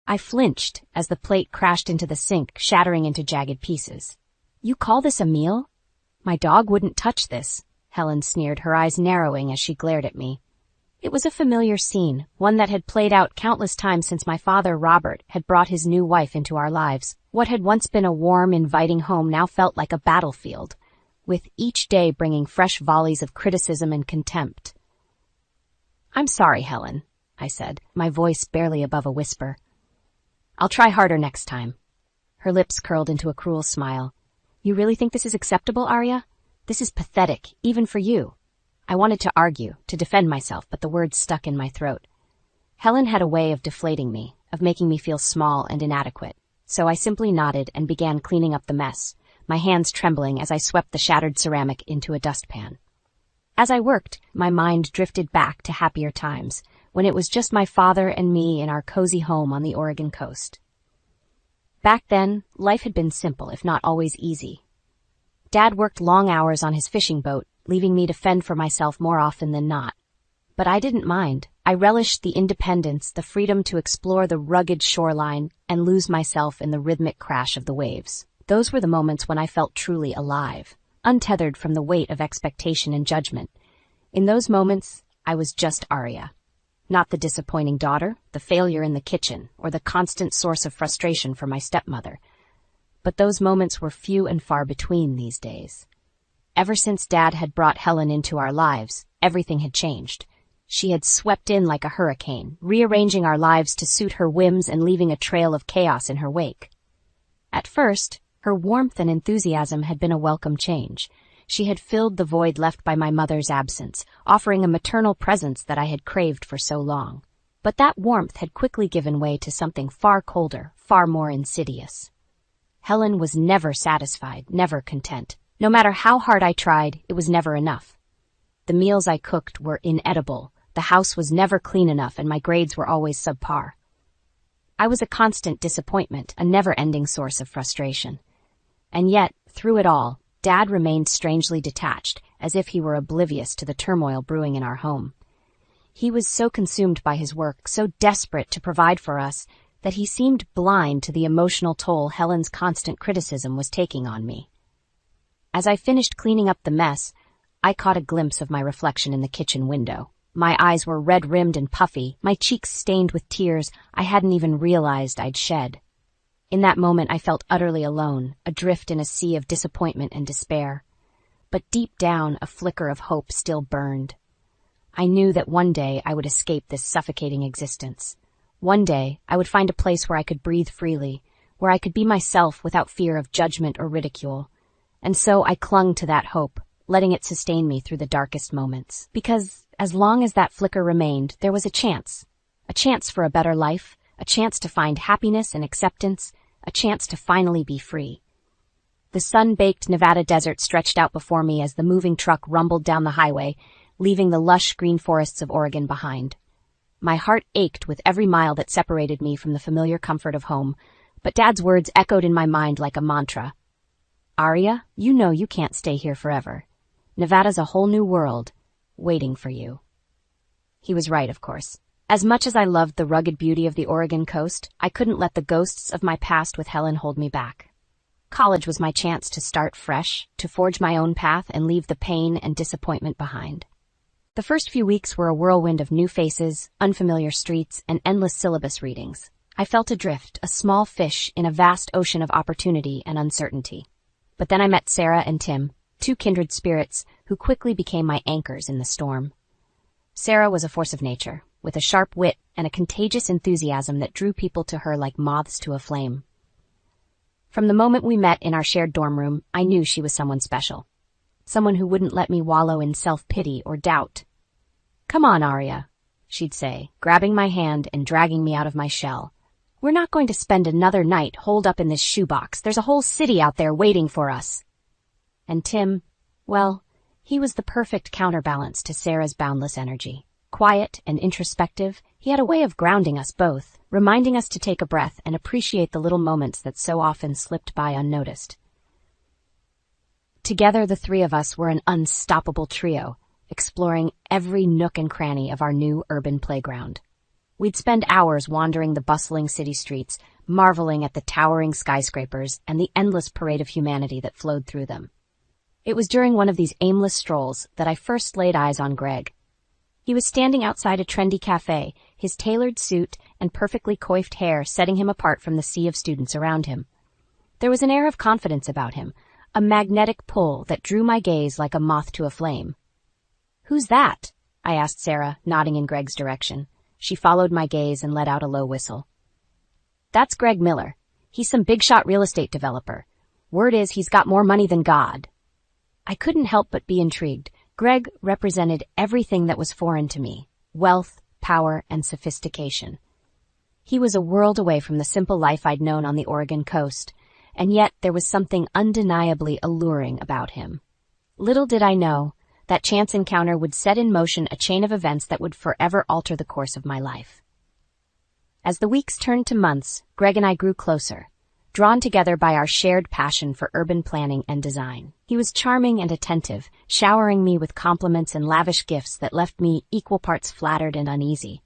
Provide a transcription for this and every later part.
I flinched as the plate crashed into the sink, shattering into jagged pieces. "You call this a meal? My dog wouldn't touch this," Helen sneered, her eyes narrowing as she glared at me. It was a familiar scene, one that had played out countless times since my father, Robert, had brought his new wife into our lives. What had once been a warm, inviting home now felt like a battlefield, with each day bringing fresh volleys of criticism and contempt. "I'm sorry, Helen," I said, my voice barely above a whisper. "I'll try harder next time." Her lips curled into a cruel smile. "You really think this is acceptable, Arya? This is pathetic, even for you." I wanted to argue, to defend myself, but the words stuck in my throat. Helen had a way of deflating me, of making me feel small and inadequate, so I simply nodded and began cleaning up the mess, my hands trembling as I swept the shattered ceramic into a dustpan. As I worked, my mind drifted back to happier times, when it was just my father and me in our cozy home on the Oregon coast. Back then, life had been simple, if not always easy. Dad worked long hours on his fishing boat, leaving me to fend for myself more often than not. But I didn't mind. I relished the independence, the freedom to explore the rugged shoreline and lose myself in the rhythmic crash of the waves. Those were the moments when I felt truly alive, untethered from the weight of expectation and judgment. In those moments, I was just Arya. Not the disappointing daughter, the failure in the kitchen, or the constant source of frustration for my stepmother. But those moments were few and far between these days. Ever since Dad had brought Helen into our lives, everything had changed. She had swept in like a hurricane, rearranging our lives to suit her whims and leaving a trail of chaos in her wake. At first, her warmth and enthusiasm had been a welcome change. She had filled the void left by my mother's absence, offering a maternal presence that I had craved for so long. But that warmth had quickly given way to something far colder, far more insidious. Helen was never satisfied, never content. No matter how hard I tried, it was never enough. The meals I cooked were inedible, the house was never clean enough, and my grades were always subpar. I was a constant disappointment, a never-ending source of frustration. And yet, through it all, Dad remained strangely detached, as if he were oblivious to the turmoil brewing in our home. He was so consumed by his work, so desperate to provide for us, that he seemed blind to the emotional toll Helen's constant criticism was taking on me. As I finished cleaning up the mess, I caught a glimpse of my reflection in the kitchen window. My eyes were red-rimmed and puffy, my cheeks stained with tears I hadn't even realized I'd shed. In that moment, I felt utterly alone, adrift in a sea of disappointment and despair. But deep down, a flicker of hope still burned. I knew that one day I would escape this suffocating existence. One day, I would find a place where I could breathe freely, where I could be myself without fear of judgment or ridicule. And so I clung to that hope, letting it sustain me through the darkest moments. Because as long as that flicker remained, there was a chance for a better life, a chance to find happiness and acceptance, a chance to finally be free. The sun-baked Nevada desert stretched out before me as the moving truck rumbled down the highway, leaving the lush green forests of Oregon behind. My heart ached with every mile that separated me from the familiar comfort of home, but Dad's words echoed in my mind like a mantra. "Arya, you know you can't stay here forever. Nevada's a whole new world, waiting for you." He was right, of course. As much as I loved the rugged beauty of the Oregon coast, I couldn't let the ghosts of my past with Helen hold me back. College was my chance to start fresh, to forge my own path and leave the pain and disappointment behind. The first few weeks were a whirlwind of new faces, unfamiliar streets, and endless syllabus readings. I felt adrift, a small fish in a vast ocean of opportunity and uncertainty. But then I met Sarah and Tim, two kindred spirits who quickly became my anchors in the storm. Sarah was a force of nature, with a sharp wit and a contagious enthusiasm that drew people to her like moths to a flame. From the moment we met in our shared dorm room, I knew she was someone special. Someone who wouldn't let me wallow in self-pity or doubt. "Come on, Arya," she'd say, grabbing my hand and dragging me out of my shell. "We're not going to spend another night holed up in this shoebox. There's a whole city out there waiting for us." And Tim, well, he was the perfect counterbalance to Sarah's boundless energy. Quiet and introspective, he had a way of grounding us both, reminding us to take a breath and appreciate the little moments that so often slipped by unnoticed. Together, the three of us were an unstoppable trio, exploring every nook and cranny of our new urban playground. We'd spend hours wandering the bustling city streets, marveling at the towering skyscrapers and the endless parade of humanity that flowed through them. It was during one of these aimless strolls that I first laid eyes on Greg. He was standing outside a trendy cafe, his tailored suit and perfectly coiffed hair setting him apart from the sea of students around him. There was an air of confidence about him, a magnetic pull that drew my gaze like a moth to a flame. "Who's that?" I asked Sarah, nodding in Greg's direction. She followed my gaze and let out a low whistle. "That's Greg Miller. He's some big-shot real estate developer. Word is he's got more money than God." I couldn't help but be intrigued. Greg represented everything that was foreign to me: wealth, power, and sophistication. He was a world away from the simple life I'd known on the Oregon coast, and yet there was something undeniably alluring about him. Little did I know, that chance encounter would set in motion a chain of events that would forever alter the course of my life. As the weeks turned to months, Greg and I grew closer, drawn together by our shared passion for urban planning and design. He was charming and attentive, showering me with compliments and lavish gifts that left me equal parts flattered and uneasy.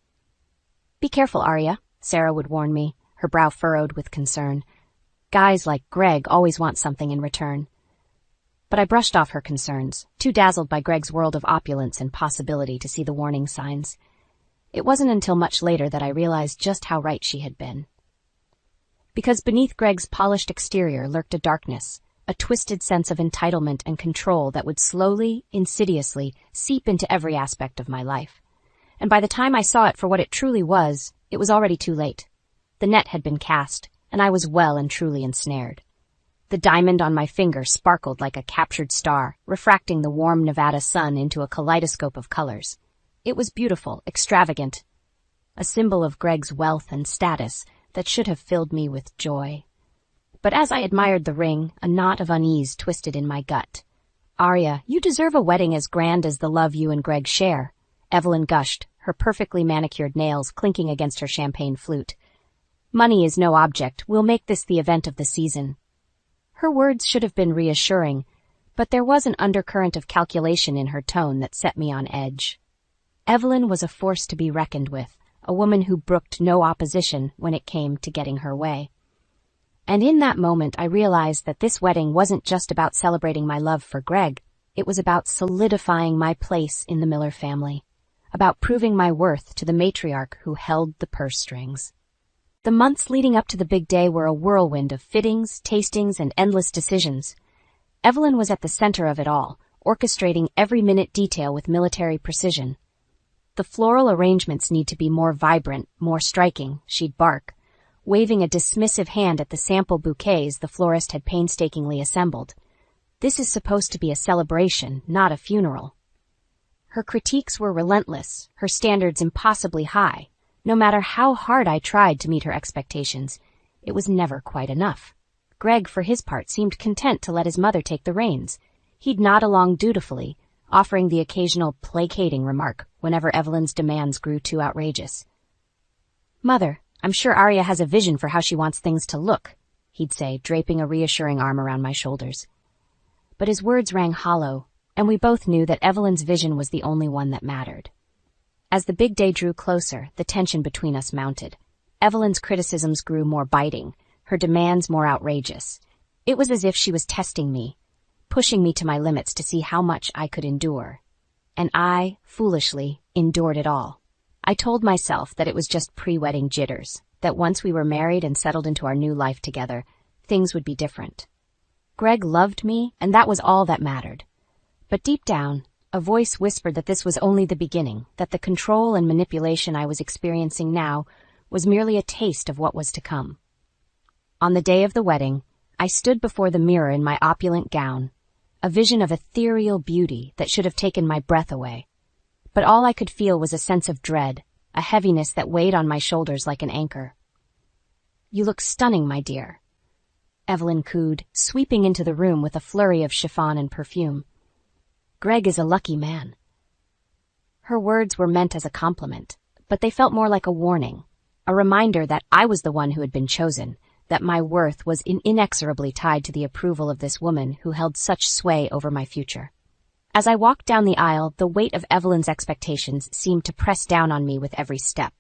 "Be careful, Arya," Sarah would warn me, her brow furrowed with concern. "Guys like Greg always want something in return." But I brushed off her concerns, too dazzled by Greg's world of opulence and possibility to see the warning signs. It wasn't until much later that I realized just how right she had been. Because beneath Greg's polished exterior lurked a darkness, a twisted sense of entitlement and control that would slowly, insidiously, seep into every aspect of my life. And by the time I saw it for what it truly was, it was already too late. The net had been cast, and I was well and truly ensnared. The diamond on my finger sparkled like a captured star, refracting the warm Nevada sun into a kaleidoscope of colors. It was beautiful, extravagant, a symbol of Greg's wealth and status that should have filled me with joy. But as I admired the ring, a knot of unease twisted in my gut. "Arya, you deserve a wedding as grand as the love you and Greg share," Evelyn gushed, her perfectly manicured nails clinking against her champagne flute. "Money is no object. We'll make this the event of the season." Her words should have been reassuring, but there was an undercurrent of calculation in her tone that set me on edge. Evelyn was a force to be reckoned with, a woman who brooked no opposition when it came to getting her way. And in that moment I realized that this wedding wasn't just about celebrating my love for Greg, it was about solidifying my place in the Miller family, about proving my worth to the matriarch who held the purse strings. The months leading up to the big day were a whirlwind of fittings, tastings, and endless decisions. Evelyn was at the center of it all, orchestrating every minute detail with military precision. "The floral arrangements need to be more vibrant, more striking," she'd bark, waving a dismissive hand at the sample bouquets the florist had painstakingly assembled. "This is supposed to be a celebration, not a funeral." Her critiques were relentless, her standards impossibly high. No matter how hard I tried to meet her expectations, it was never quite enough. Greg, for his part, seemed content to let his mother take the reins. He'd nod along dutifully, offering the occasional placating remark whenever Evelyn's demands grew too outrageous. "Mother, I'm sure Arya has a vision for how she wants things to look," he'd say, draping a reassuring arm around my shoulders. But his words rang hollow, and we both knew that Evelyn's vision was the only one that mattered. As the big day drew closer, the tension between us mounted. Evelyn's criticisms grew more biting, her demands more outrageous. It was as if she was testing me, pushing me to my limits to see how much I could endure. And I, foolishly, endured it all. I told myself that it was just pre-wedding jitters, that once we were married and settled into our new life together, things would be different. Greg loved me, and that was all that mattered. But deep down, a voice whispered that this was only the beginning, that the control and manipulation I was experiencing now was merely a taste of what was to come. On the day of the wedding, I stood before the mirror in my opulent gown, a vision of ethereal beauty that should have taken my breath away. But all I could feel was a sense of dread, a heaviness that weighed on my shoulders like an anchor. "You look stunning, my dear," Evelyn cooed, sweeping into the room with a flurry of chiffon and perfume. "Greg is a lucky man." Her words were meant as a compliment, but they felt more like a warning, a reminder that I was the one who had been chosen, that my worth was inexorably tied to the approval of this woman who held such sway over my future. As I walked down the aisle, the weight of Evelyn's expectations seemed to press down on me with every step.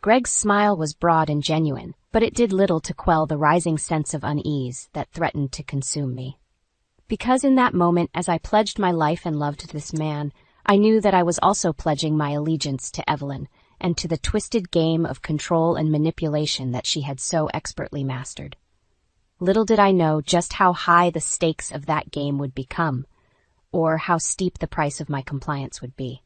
Greg's smile was broad and genuine, but it did little to quell the rising sense of unease that threatened to consume me. Because in that moment, as I pledged my life and loved this man, I knew that I was also pledging my allegiance to Evelyn and to the twisted game of control and manipulation that she had so expertly mastered. Little did I know just how high the stakes of that game would become, or how steep the price of my compliance would be.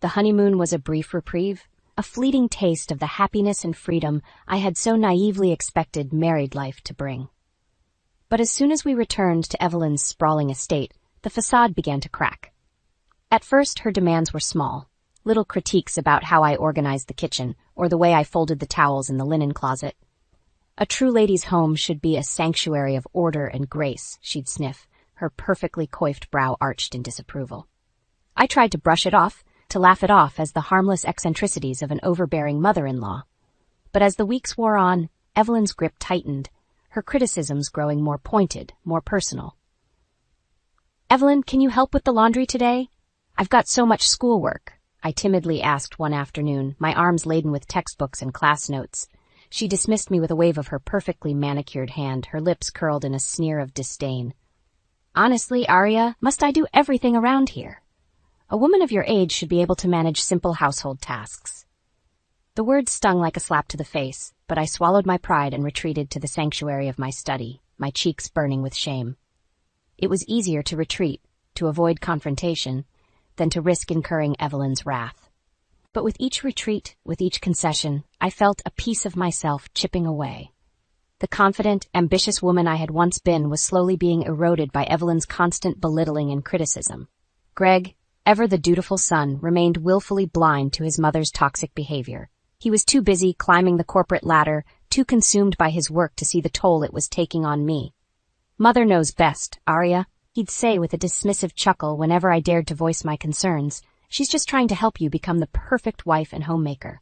The honeymoon was a brief reprieve, a fleeting taste of the happiness and freedom I had so naively expected married life to bring. But as soon as we returned to Evelyn's sprawling estate, the facade began to crack. At first, her demands were small, little critiques about how I organized the kitchen or the way I folded the towels in the linen closet. A true lady's home should be a sanctuary of order and grace, she'd sniff, her perfectly coiffed brow arched in disapproval. I tried to brush it off, to laugh it off as the harmless eccentricities of an overbearing mother-in-law. But as the weeks wore on, Evelyn's grip tightened, her criticisms growing more pointed, more personal. "Evelyn, can you help with the laundry today? I've got so much schoolwork," I timidly asked one afternoon, my arms laden with textbooks and class notes. She dismissed me with a wave of her perfectly manicured hand, her lips curled in a sneer of disdain. "Honestly, Arya, must I do everything around here? A woman of your age should be able to manage simple household tasks." The words stung like a slap to the face, but I swallowed my pride and retreated to the sanctuary of my study, my cheeks burning with shame. It was easier to retreat, to avoid confrontation, than to risk incurring Evelyn's wrath. But with each retreat, with each concession, I felt a piece of myself chipping away. The confident, ambitious woman I had once been was slowly being eroded by Evelyn's constant belittling and criticism. Greg, ever the dutiful son, remained willfully blind to his mother's toxic behavior. He was too busy climbing the corporate ladder, too consumed by his work to see the toll it was taking on me. "Mother knows best, Arya," he'd say with a dismissive chuckle whenever I dared to voice my concerns. "She's just trying to help you become the perfect wife and homemaker."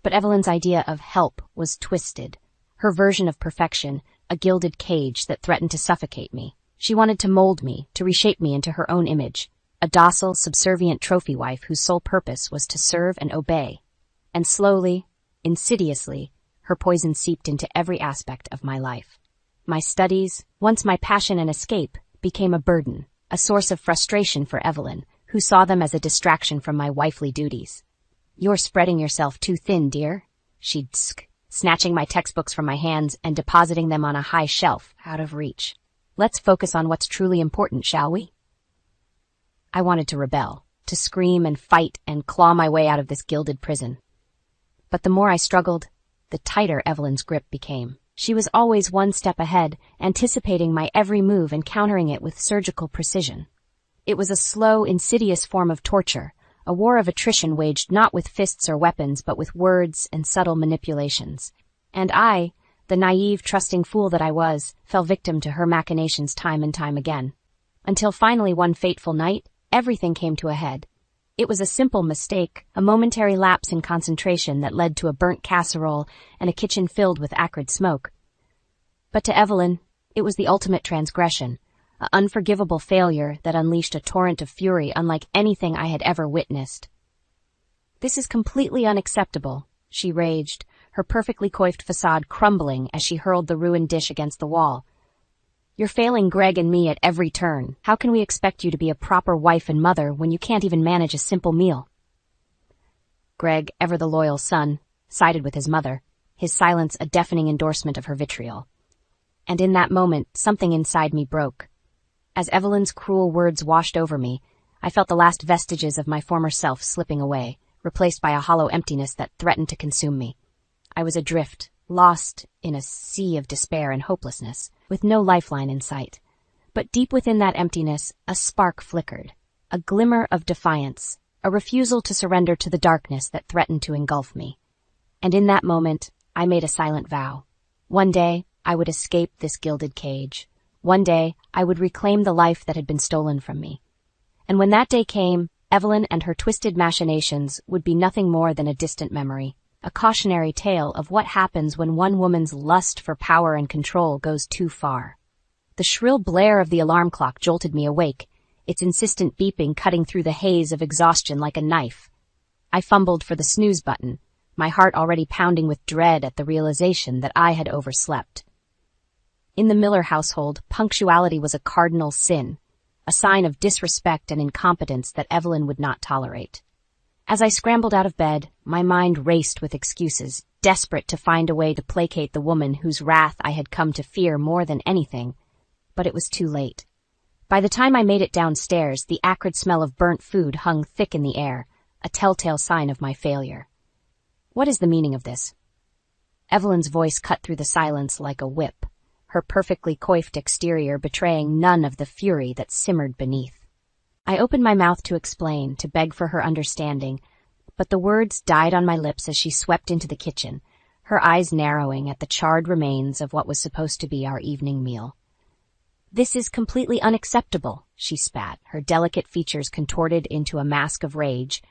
But Evelyn's idea of help was twisted. Her version of perfection, a gilded cage that threatened to suffocate me. She wanted to mold me, to reshape me into her own image, a docile, subservient trophy wife whose sole purpose was to serve and obey. And slowly, insidiously, her poison seeped into every aspect of my life. My studies, once my passion and escape, became a burden, a source of frustration for Evelyn, who saw them as a distraction from my wifely duties. "You're spreading yourself too thin, dear," she'd snatching my textbooks from my hands and depositing them on a high shelf, out of reach. "Let's focus on what's truly important, shall we?" I wanted to rebel, to scream and fight and claw my way out of this gilded prison. But the more I struggled, the tighter Evelyn's grip became. She was always one step ahead, anticipating my every move and countering it with surgical precision. It was a slow, insidious form of torture, a war of attrition waged not with fists or weapons, but with words and subtle manipulations. And I, the naive, trusting fool that I was, fell victim to her machinations time and time again. Until finally one fateful night, everything came to a head. It was a simple mistake, a momentary lapse in concentration that led to a burnt casserole and a kitchen filled with acrid smoke. But to Evelyn, it was the ultimate transgression, an unforgivable failure that unleashed a torrent of fury unlike anything I had ever witnessed. "This is completely unacceptable," she raged, her perfectly coiffed facade crumbling as she hurled the ruined dish against the wall. "You're failing Greg and me at every turn. How can we expect you to be a proper wife and mother when you can't even manage a simple meal?" Greg, ever the loyal son, sided with his mother, his silence a deafening endorsement of her vitriol. And in that moment, something inside me broke. As Evelyn's cruel words washed over me, I felt the last vestiges of my former self slipping away, replaced by a hollow emptiness that threatened to consume me. I was adrift, lost in a sea of despair and hopelessness, with no lifeline in sight. But deep within that emptiness, a spark flickered, a glimmer of defiance, a refusal to surrender to the darkness that threatened to engulf me. And in that moment, I made a silent vow. One day, I would escape this gilded cage. One day, I would reclaim the life that had been stolen from me. And when that day came, Evelyn and her twisted machinations would be nothing more than a distant memory, a cautionary tale of what happens when one woman's lust for power and control goes too far. The shrill blare of the alarm clock jolted me awake, its insistent beeping cutting through the haze of exhaustion like a knife. I fumbled for the snooze button, my heart already pounding with dread at the realization that I had overslept. In the Miller household, punctuality was a cardinal sin, a sign of disrespect and incompetence that Evelyn would not tolerate. As I scrambled out of bed, my mind raced with excuses, desperate to find a way to placate the woman whose wrath I had come to fear more than anything. But it was too late. By the time I made it downstairs, the acrid smell of burnt food hung thick in the air, a telltale sign of my failure. What is the meaning of this? Evelyn's voice cut through the silence like a whip, her perfectly coiffed exterior betraying none of the fury that simmered beneath. I opened my mouth to explain, to beg for her understanding, but the words died on my lips as she swept into the kitchen, her eyes narrowing at the charred remains of what was supposed to be our evening meal. "This is completely unacceptable," she spat, her delicate features contorted into a mask of rage.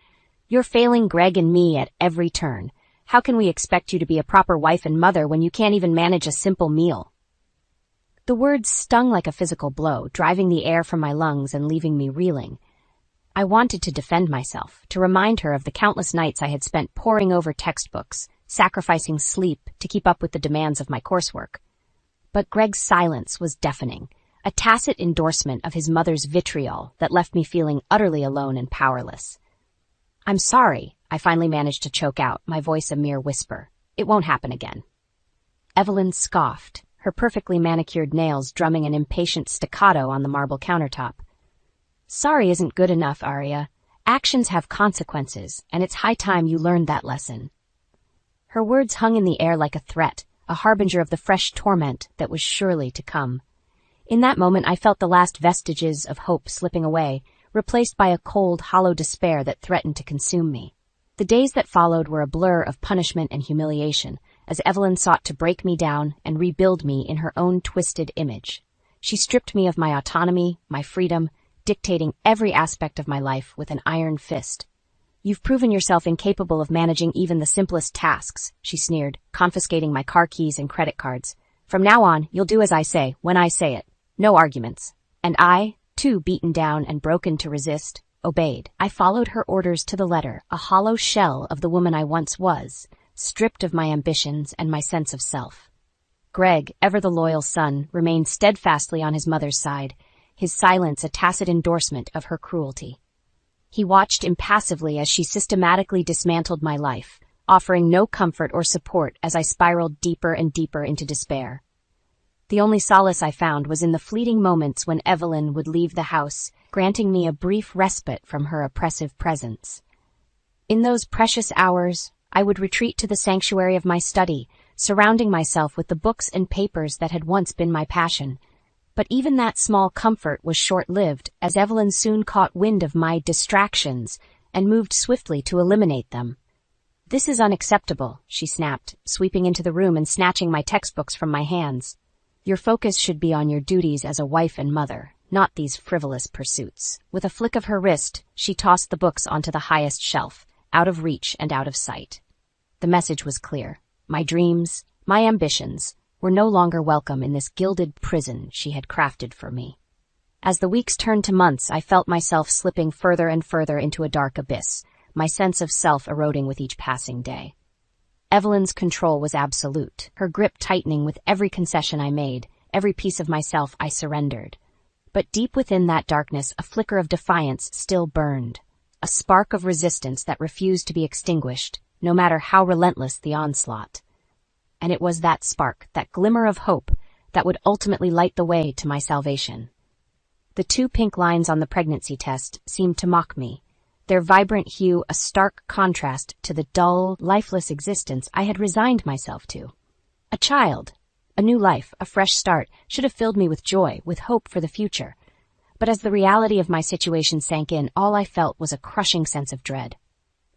"You're failing Greg and me at every turn. How can we expect you to be a proper wife and mother when you can't even manage a simple meal?" The words stung like a physical blow, driving the air from my lungs and leaving me reeling. I wanted to defend myself, to remind her of the countless nights I had spent poring over textbooks, sacrificing sleep to keep up with the demands of my coursework. But Greg's silence was deafening, a tacit endorsement of his mother's vitriol that left me feeling utterly alone and powerless. "I'm sorry," I finally managed to choke out, my voice a mere whisper. "It won't happen again." Evelyn scoffed, her perfectly manicured nails drumming an impatient staccato on the marble countertop. "Sorry isn't good enough, Arya. Actions have consequences, and it's high time you learned that lesson." Her words hung in the air like a threat, a harbinger of the fresh torment that was surely to come. In that moment I felt the last vestiges of hope slipping away, replaced by a cold, hollow despair that threatened to consume me. The days that followed were a blur of punishment and humiliation, as Evelyn sought to break me down and rebuild me in her own twisted image. She stripped me of my autonomy, my freedom, dictating every aspect of my life with an iron fist. "You've proven yourself incapable of managing even the simplest tasks," she sneered, confiscating my car keys and credit cards. "From now on, you'll do as I say, when I say it. No arguments." And I, too beaten down and broken to resist, obeyed. I followed her orders to the letter, a hollow shell of the woman I once was, stripped of my ambitions and my sense of self. Greg, ever the loyal son, remained steadfastly on his mother's side, his silence a tacit endorsement of her cruelty. He watched impassively as she systematically dismantled my life, offering no comfort or support as I spiraled deeper and deeper into despair. The only solace I found was in the fleeting moments when Evelyn would leave the house, granting me a brief respite from her oppressive presence. In those precious hours, I would retreat to the sanctuary of my study, surrounding myself with the books and papers that had once been my passion. But even that small comfort was short-lived, as Evelyn soon caught wind of my distractions and moved swiftly to eliminate them. "This is unacceptable," she snapped, sweeping into the room and snatching my textbooks from my hands. "Your focus should be on your duties as a wife and mother, not these frivolous pursuits." With a flick of her wrist, she tossed the books onto the highest shelf, out of reach and out of sight. The message was clear. My dreams, my ambitions, were no longer welcome in this gilded prison she had crafted for me. As the weeks turned to months, I felt myself slipping further and further into a dark abyss, my sense of self eroding with each passing day. Evelyn's control was absolute, her grip tightening with every concession I made, every piece of myself I surrendered. But deep within that darkness, a flicker of defiance still burned, a spark of resistance that refused to be extinguished, no matter how relentless the onslaught. And it was that spark, that glimmer of hope, that would ultimately light the way to my salvation. The 2 pink lines on the pregnancy test seemed to mock me, their vibrant hue a stark contrast to the dull, lifeless existence I had resigned myself to. A child, a new life, a fresh start, should have filled me with joy, with hope for the future. But as the reality of my situation sank in, all I felt was a crushing sense of dread.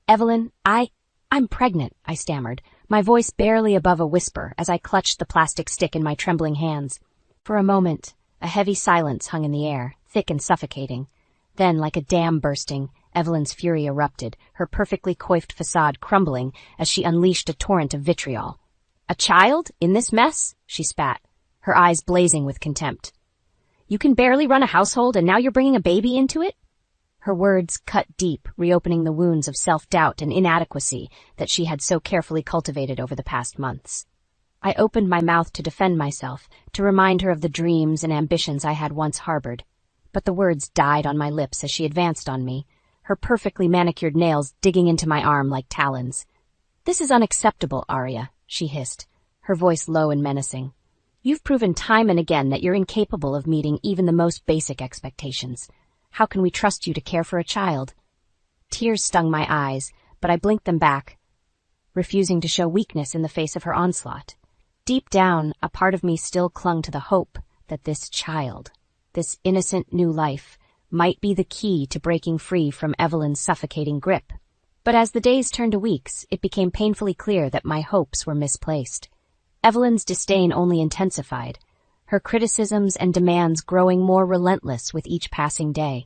"Evelyn, I'm pregnant," I stammered, my voice barely above a whisper as I clutched the plastic stick in my trembling hands. For a moment, a heavy silence hung in the air, thick and suffocating. Then, like a dam bursting, Evelyn's fury erupted, her perfectly coiffed facade crumbling as she unleashed a torrent of vitriol. "A child? In this mess?" she spat, her eyes blazing with contempt. "You can barely run a household and now you're bringing a baby into it?" Her words cut deep, reopening the wounds of self-doubt and inadequacy that she had so carefully cultivated over the past months. I opened my mouth to defend myself, to remind her of the dreams and ambitions I had once harbored. But the words died on my lips as she advanced on me, her perfectly manicured nails digging into my arm like talons. "This is unacceptable, Arya," she hissed, her voice low and menacing. "You've proven time and again that you're incapable of meeting even the most basic expectations. How can we trust you to care for a child?" Tears stung my eyes, but I blinked them back, refusing to show weakness in the face of her onslaught. Deep down, a part of me still clung to the hope that this child, this innocent new life, might be the key to breaking free from Evelyn's suffocating grip. But as the days turned to weeks, it became painfully clear that my hopes were misplaced. Evelyn's disdain only intensified, her criticisms and demands growing more relentless with each passing day.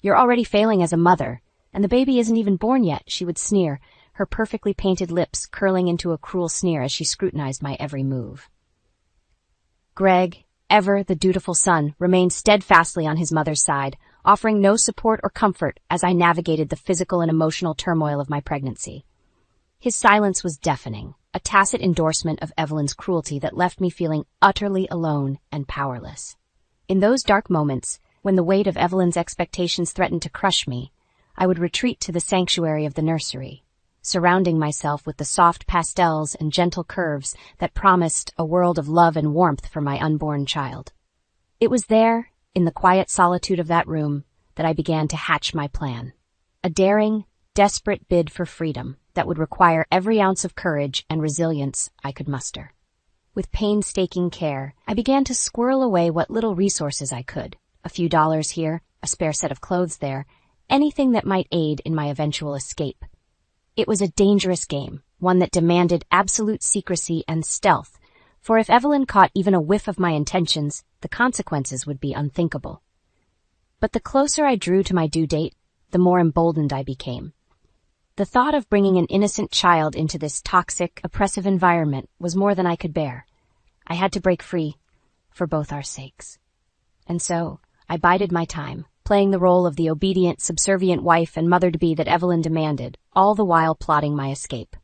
"You're already failing as a mother, and the baby isn't even born yet," she would sneer, her perfectly painted lips curling into a cruel sneer as she scrutinized my every move. Greg, ever the dutiful son, remained steadfastly on his mother's side, offering no support or comfort as I navigated the physical and emotional turmoil of my pregnancy. His silence was deafening, a tacit endorsement of Evelyn's cruelty that left me feeling utterly alone and powerless. In those dark moments, when the weight of Evelyn's expectations threatened to crush me, I would retreat to the sanctuary of the nursery, surrounding myself with the soft pastels and gentle curves that promised a world of love and warmth for my unborn child. It was there, in the quiet solitude of that room, that I began to hatch my plan. A daring, desperate bid for freedom that would require every ounce of courage and resilience I could muster. With painstaking care, I began to squirrel away what little resources I could. A few dollars here, a spare set of clothes there, anything that might aid in my eventual escape. It was a dangerous game, one that demanded absolute secrecy and stealth, for if Evelyn caught even a whiff of my intentions, the consequences would be unthinkable. But the closer I drew to my due date, the more emboldened I became. The thought of bringing an innocent child into this toxic, oppressive environment was more than I could bear. I had to break free, for both our sakes. And so, I bided my time, playing the role of the obedient, subservient wife and mother-to-be that Evelyn demanded, all the while plotting my escape.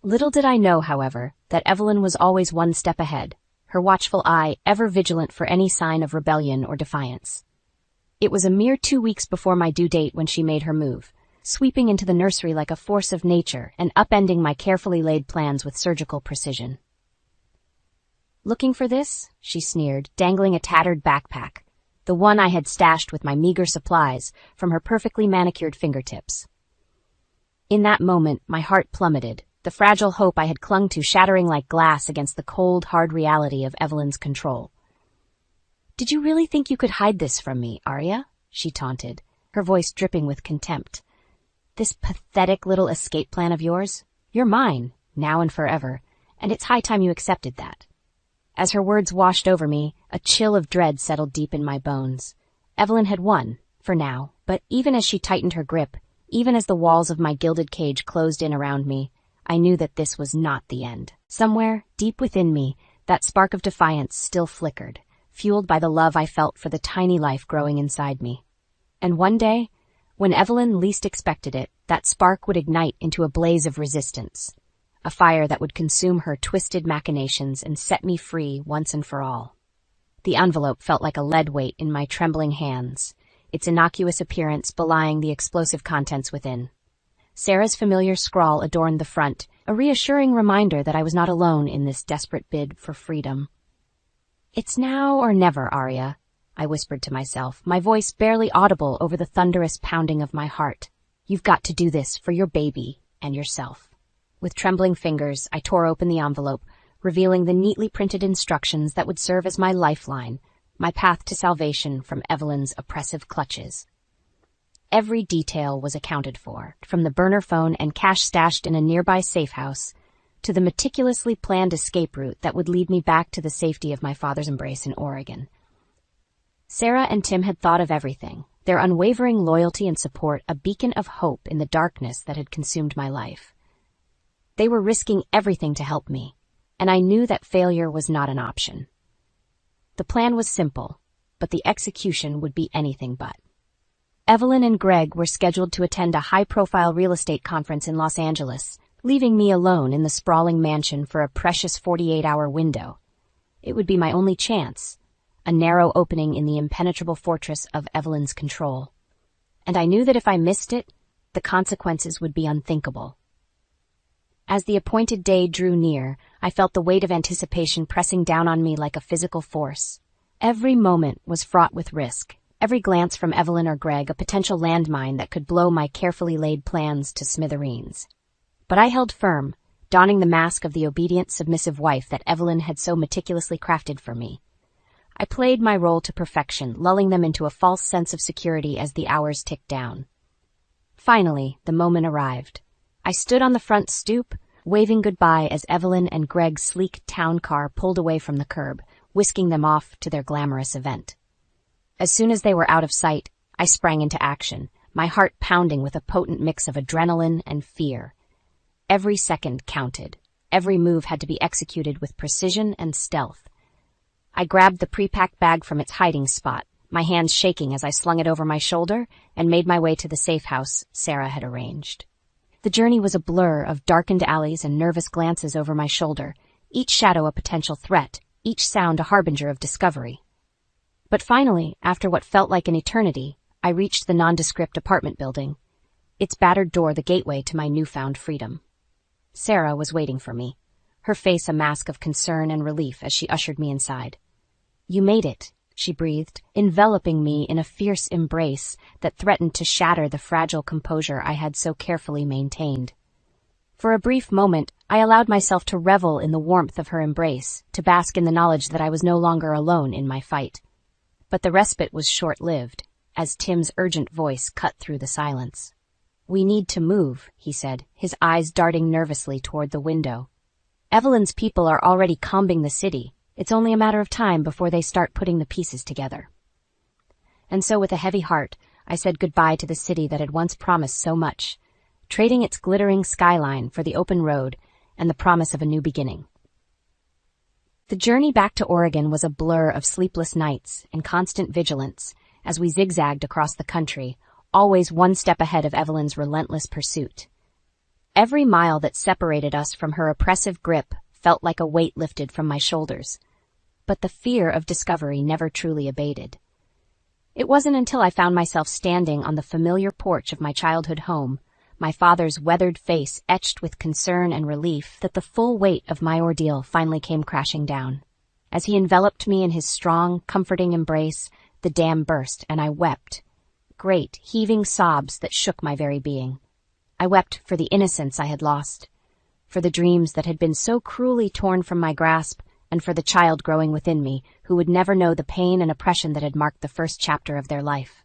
Little did I know, however, that Evelyn was always one step ahead, her watchful eye ever vigilant for any sign of rebellion or defiance. It was a mere 2 weeks before my due date when she made her move, sweeping into the nursery like a force of nature and upending my carefully laid plans with surgical precision. "Looking for this?" she sneered, dangling a tattered backpack, the one I had stashed with my meager supplies, from her perfectly manicured fingertips. In that moment, my heart plummeted, the fragile hope I had clung to shattering like glass against the cold, hard reality of Evelyn's control. "Did you really think you could hide this from me, Arya?" she taunted, her voice dripping with contempt. "This pathetic little escape plan of yours? You're mine, now and forever, and it's high time you accepted that." As her words washed over me, a chill of dread settled deep in my bones. Evelyn had won, for now, but even as she tightened her grip, even as the walls of my gilded cage closed in around me, I knew that this was not the end. Somewhere, deep within me, that spark of defiance still flickered, fueled by the love I felt for the tiny life growing inside me. And one day, when Evelyn least expected it, that spark would ignite into a blaze of resistance, a fire that would consume her twisted machinations and set me free once and for all. The envelope felt like a lead weight in my trembling hands, its innocuous appearance belying the explosive contents within. Sarah's familiar scrawl adorned the front, a reassuring reminder that I was not alone in this desperate bid for freedom. "It's now or never, Arya," I whispered to myself, my voice barely audible over the thunderous pounding of my heart. "You've got to do this for your baby and yourself." With trembling fingers, I tore open the envelope, revealing the neatly printed instructions that would serve as my lifeline, my path to salvation from Evelyn's oppressive clutches. Every detail was accounted for, from the burner phone and cash stashed in a nearby safe house, to the meticulously planned escape route that would lead me back to the safety of my father's embrace in Oregon. Sarah and Tim had thought of everything, their unwavering loyalty and support a beacon of hope in the darkness that had consumed my life. They were risking everything to help me, and I knew that failure was not an option. The plan was simple, but the execution would be anything but. Evelyn and Greg were scheduled to attend a high-profile real estate conference in Los Angeles, leaving me alone in the sprawling mansion for a precious 48-hour window. It would be my only chance, a narrow opening in the impenetrable fortress of Evelyn's control. And I knew that if I missed it, the consequences would be unthinkable. As the appointed day drew near, I felt the weight of anticipation pressing down on me like a physical force. Every moment was fraught with risk. Every glance from Evelyn or Greg a potential landmine that could blow my carefully laid plans to smithereens. But I held firm, donning the mask of the obedient, submissive wife that Evelyn had so meticulously crafted for me. I played my role to perfection, lulling them into a false sense of security as the hours ticked down. Finally, the moment arrived. I stood on the front stoop, waving goodbye as Evelyn and Greg's sleek town car pulled away from the curb, whisking them off to their glamorous event. As soon as they were out of sight, I sprang into action, my heart pounding with a potent mix of adrenaline and fear. Every second counted. Every move had to be executed with precision and stealth. I grabbed the pre-packed bag from its hiding spot, my hands shaking as I slung it over my shoulder and made my way to the safe house Sarah had arranged. The journey was a blur of darkened alleys and nervous glances over my shoulder, each shadow a potential threat, each sound a harbinger of discovery. But finally, after what felt like an eternity, I reached the nondescript apartment building, its battered door the gateway to my newfound freedom. Sarah was waiting for me, her face a mask of concern and relief as she ushered me inside. "You made it," she breathed, enveloping me in a fierce embrace that threatened to shatter the fragile composure I had so carefully maintained. For a brief moment, I allowed myself to revel in the warmth of her embrace, to bask in the knowledge that I was no longer alone in my fight. But the respite was short-lived, as Tim's urgent voice cut through the silence. "We need to move," he said, his eyes darting nervously toward the window. "Evelyn's people are already combing the city. It's only a matter of time before they start putting the pieces together." And so with a heavy heart, I said goodbye to the city that had once promised so much, trading its glittering skyline for the open road and the promise of a new beginning. The journey back to Oregon was a blur of sleepless nights and constant vigilance as we zigzagged across the country, always one step ahead of Evelyn's relentless pursuit. Every mile that separated us from her oppressive grip felt like a weight lifted from my shoulders, but the fear of discovery never truly abated. It wasn't until I found myself standing on the familiar porch of my childhood home, my father's weathered face etched with concern and relief, that the full weight of my ordeal finally came crashing down. As he enveloped me in his strong, comforting embrace, the dam burst, and I wept. Great, heaving sobs that shook my very being. I wept for the innocence I had lost, for the dreams that had been so cruelly torn from my grasp, and for the child growing within me who would never know the pain and oppression that had marked the first chapter of their life.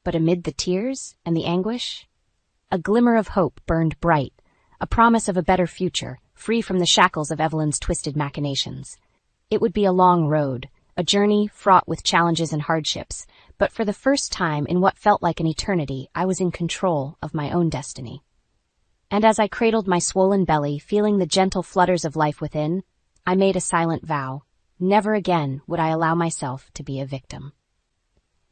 But amid the tears and the anguish, a glimmer of hope burned bright, a promise of a better future, free from the shackles of Evelyn's twisted machinations. It would be a long road, a journey fraught with challenges and hardships, but for the first time in what felt like an eternity, I was in control of my own destiny. And as I cradled my swollen belly, feeling the gentle flutters of life within, I made a silent vow. Never again would I allow myself to be a victim.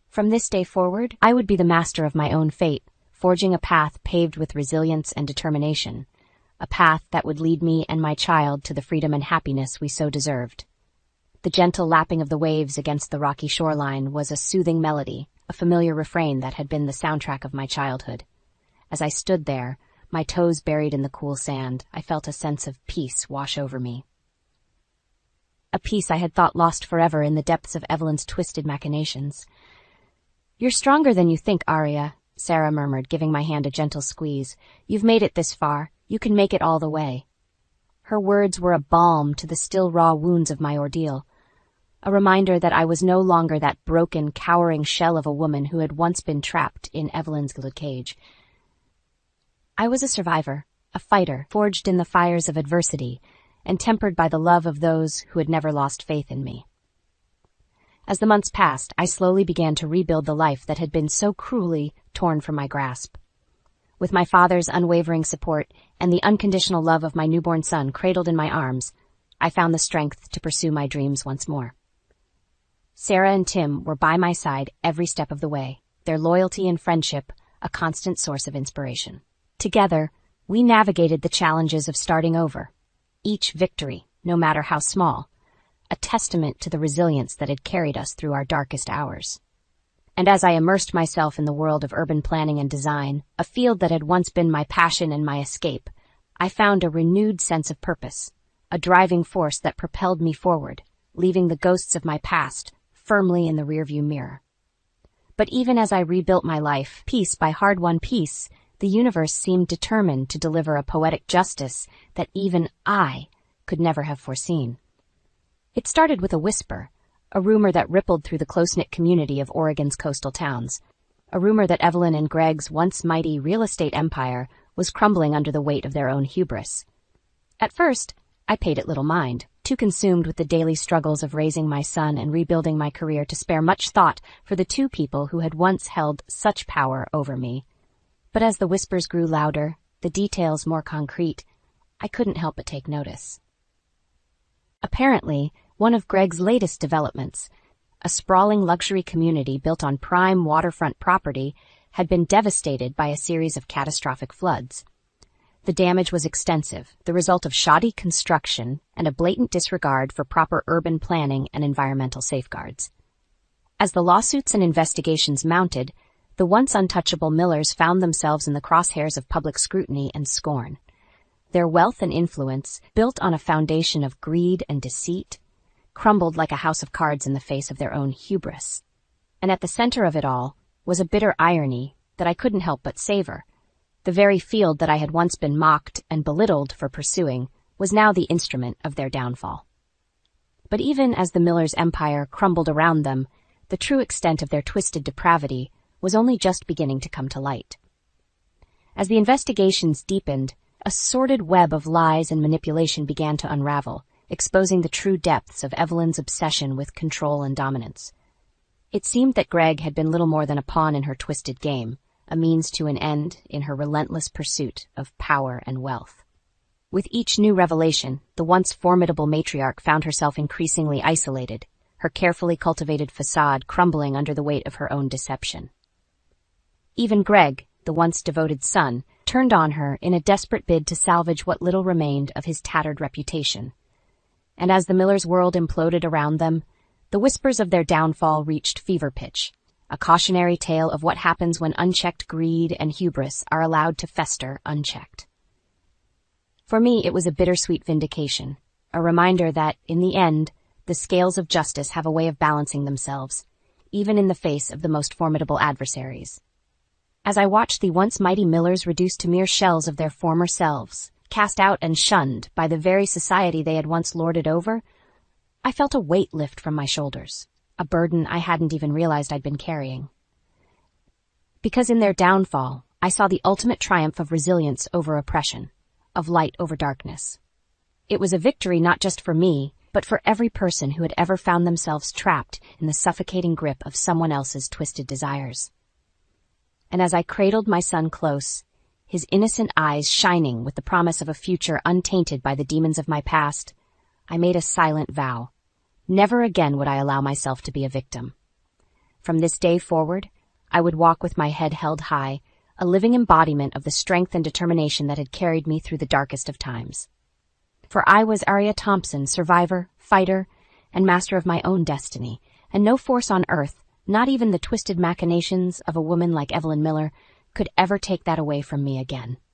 From this day forward, I would be the master of my own fate, forging a path paved with resilience and determination, a path that would lead me and my child to the freedom and happiness we so deserved. The gentle lapping of the waves against the rocky shoreline was a soothing melody, a familiar refrain that had been the soundtrack of my childhood. As I stood there, my toes buried in the cool sand, I felt a sense of peace wash over me. A peace I had thought lost forever in the depths of Evelyn's twisted machinations. "You're stronger than you think, Arya," Sarah murmured, giving my hand a gentle squeeze. "You've made it this far. You can make it all the way." Her words were a balm to the still raw wounds of my ordeal, a reminder that I was no longer that broken, cowering shell of a woman who had once been trapped in Evelyn's gilded cage. I was a survivor, a fighter, forged in the fires of adversity, and tempered by the love of those who had never lost faith in me. As the months passed, I slowly began to rebuild the life that had been so cruelly torn from my grasp. With my father's unwavering support and the unconditional love of my newborn son cradled in my arms, I found the strength to pursue my dreams once more. Sarah and Tim were by my side every step of the way, their loyalty and friendship a constant source of inspiration. Together, we navigated the challenges of starting over, each victory, no matter how small, a testament to the resilience that had carried us through our darkest hours. And as I immersed myself in the world of urban planning and design, a field that had once been my passion and my escape, I found a renewed sense of purpose, a driving force that propelled me forward, leaving the ghosts of my past firmly in the rearview mirror. But even as I rebuilt my life, piece by hard-won piece, the universe seemed determined to deliver a poetic justice that even I could never have foreseen. It started with a whisper, a rumor that rippled through the close-knit community of Oregon's coastal towns, a rumor that Evelyn and Greg's once mighty real estate empire was crumbling under the weight of their own hubris. At first, I paid it little mind, too consumed with the daily struggles of raising my son and rebuilding my career to spare much thought for the two people who had once held such power over me. But as the whispers grew louder, the details more concrete, I couldn't help but take notice. Apparently, one of Greg's latest developments, a sprawling luxury community built on prime waterfront property, had been devastated by a series of catastrophic floods. The damage was extensive, the result of shoddy construction and a blatant disregard for proper urban planning and environmental safeguards. As the lawsuits and investigations mounted, the once untouchable Millers found themselves in the crosshairs of public scrutiny and scorn. Their wealth and influence, built on a foundation of greed and deceit, crumbled like a house of cards in the face of their own hubris. And at the center of it all was a bitter irony that I couldn't help but savor. The very field that I had once been mocked and belittled for pursuing was now the instrument of their downfall. But even as the Millers' empire crumbled around them, the true extent of their twisted depravity was only just beginning to come to light. As the investigations deepened, a sordid web of lies and manipulation began to unravel, exposing the true depths of Evelyn's obsession with control and dominance. It seemed that Greg had been little more than a pawn in her twisted game, a means to an end in her relentless pursuit of power and wealth. With each new revelation, the once formidable matriarch found herself increasingly isolated, her carefully cultivated facade crumbling under the weight of her own deception. Even Greg, the once devoted son, turned on her in a desperate bid to salvage what little remained of his tattered reputation. And as the Millers' world imploded around them, the whispers of their downfall reached fever pitch, a cautionary tale of what happens when unchecked greed and hubris are allowed to fester unchecked. For me, it was a bittersweet vindication, a reminder that, in the end, the scales of justice have a way of balancing themselves, even in the face of the most formidable adversaries. As I watched the once mighty Millers reduced to mere shells of their former selves, cast out and shunned by the very society they had once lorded over, I felt a weight lift from my shoulders, a burden I hadn't even realized I'd been carrying. Because in their downfall, I saw the ultimate triumph of resilience over oppression, of light over darkness. It was a victory not just for me, but for every person who had ever found themselves trapped in the suffocating grip of someone else's twisted desires. And as I cradled my son close, his innocent eyes shining with the promise of a future untainted by the demons of my past, I made a silent vow. Never again would I allow myself to be a victim. From this day forward, I would walk with my head held high, a living embodiment of the strength and determination that had carried me through the darkest of times. For I was Aria Thompson, survivor, fighter, and master of my own destiny, and no force on earth, not even the twisted machinations of a woman like Evelyn Miller, could ever take that away from me again.